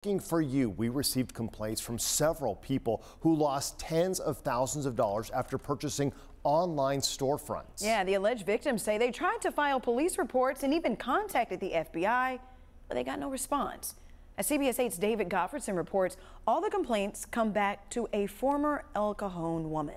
Working for you, we received complaints from several people who lost tens of thousands of dollars after purchasing online storefronts. Yeah, the alleged victims say they tried to file police reports and even contacted the FBI, but they got no response. As CBS 8's David Gottfredson reports, all the complaints come back to a former El Cajon woman.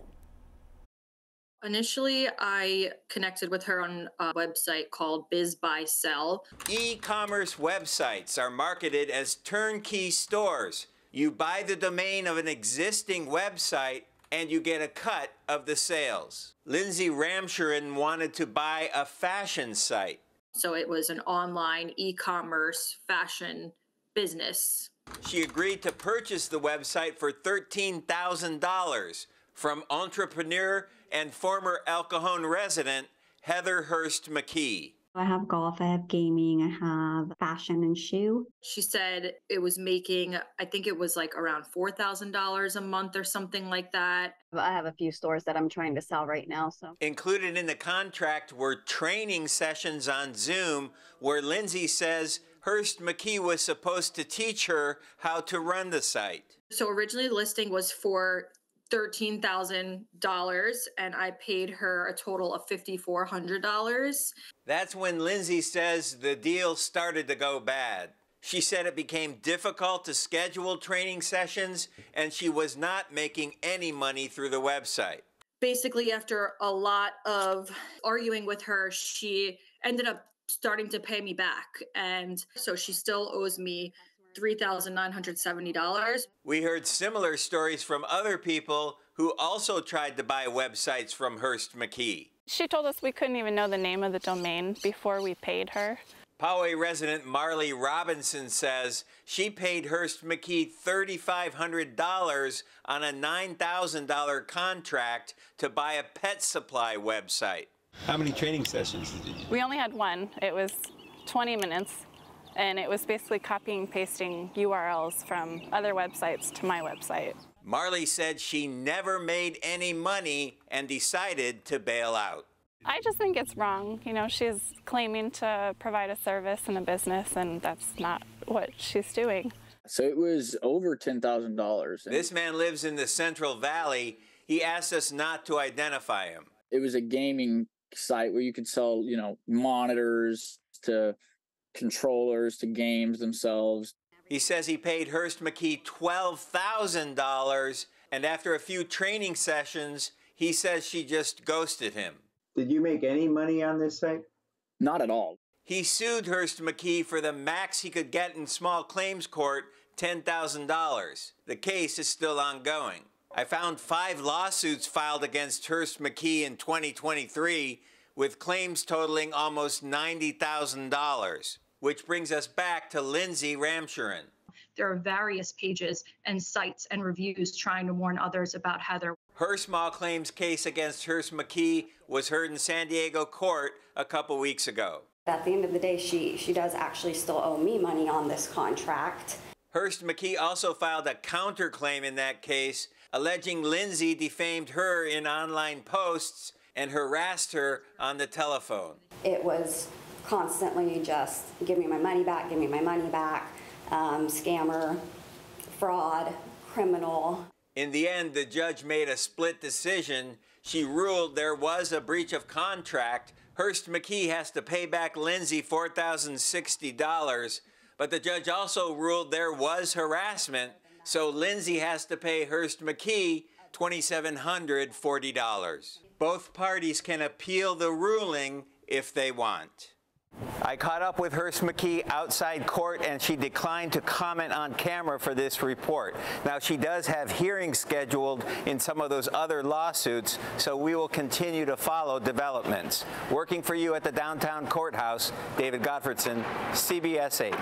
Initially, I connected with her on a website called Biz Buy Sell. E-commerce websites are marketed as turnkey stores. You buy the domain of an existing website and you get a cut of the sales. Lindsay Ramshurin wanted to buy a fashion site. So it was an online e-commerce fashion business. She agreed to purchase the website for $13,000 from entrepreneur and former El Cajon resident Heather Hurst-McKee. I have golf, I have gaming, I have fashion and shoe. She said it was making, I think it was like around $4,000 a month or something like that. I have a few stores that I'm trying to sell right now. So included in the contract were training sessions on Zoom where Lindsay says Hurst-McKee was supposed to teach her how to run the site. So originally the listing was for $13,000 and I paid her a total of $5,400. That's when Lindsay says the deal started to go bad. She said it became difficult to schedule training sessions and she was not making any money through the website. Basically, after a lot of arguing with her, she ended up starting to pay me back. And so she still owes me $3,970. We heard similar stories from other people who also tried to buy websites from Hurst-McKee. She told us we couldn't even know the name of the domain before we paid her. Poway resident Marley Robinson says she paid Hurst-McKee $3,500 on a $9,000 contract to buy a pet supply website. How many training sessions did you do? We only had one. It was 20 minutes. And it was basically copying and pasting URLs from other websites to my website. Marley said she never made any money and decided to bail out. I just think it's wrong. You know, she's claiming to provide a service and a business, and that's not what she's doing. So it was over $10,000. This man lives in the Central Valley. He asked us not to identify him. It was a gaming site where you could sell, monitors to controllers to games themselves. He says he paid Hurst-McKee $12,000, and after a few training sessions, he says she just ghosted him. Did you make any money on this site? Not at all. He sued Hurst-McKee for the max he could get in small claims court, $10,000. The case is still ongoing. I found 5 lawsuits filed against Hurst-McKee in 2023 with claims totaling almost $90,000. Which brings us back to Lindsay Ramshurin. There are various pages and sites and reviews trying to warn others about Heather. Her small claims case against Hurst-McKee was heard in San Diego court a couple weeks ago. At the end of the day, she does actually still owe me money on this contract. Hurst-McKee also filed a counterclaim in that case, alleging Lindsay defamed her in online posts and harassed her on the telephone. It was constantly just, give me my money back, scammer, fraud, criminal. In the end, the judge made a split decision. She ruled there was a breach of contract. Hurst-McKee has to pay back Lindsay $4,060, but the judge also ruled there was harassment, so Lindsay has to pay Hurst-McKee $2,740. Both parties can appeal the ruling if they want. I caught up with Hurst-McKee outside court and she declined to comment on camera for this report. Now, she does have hearings scheduled in some of those other lawsuits, so we will continue to follow developments. Working for you at the downtown courthouse, David Gottfredson, CBS 8.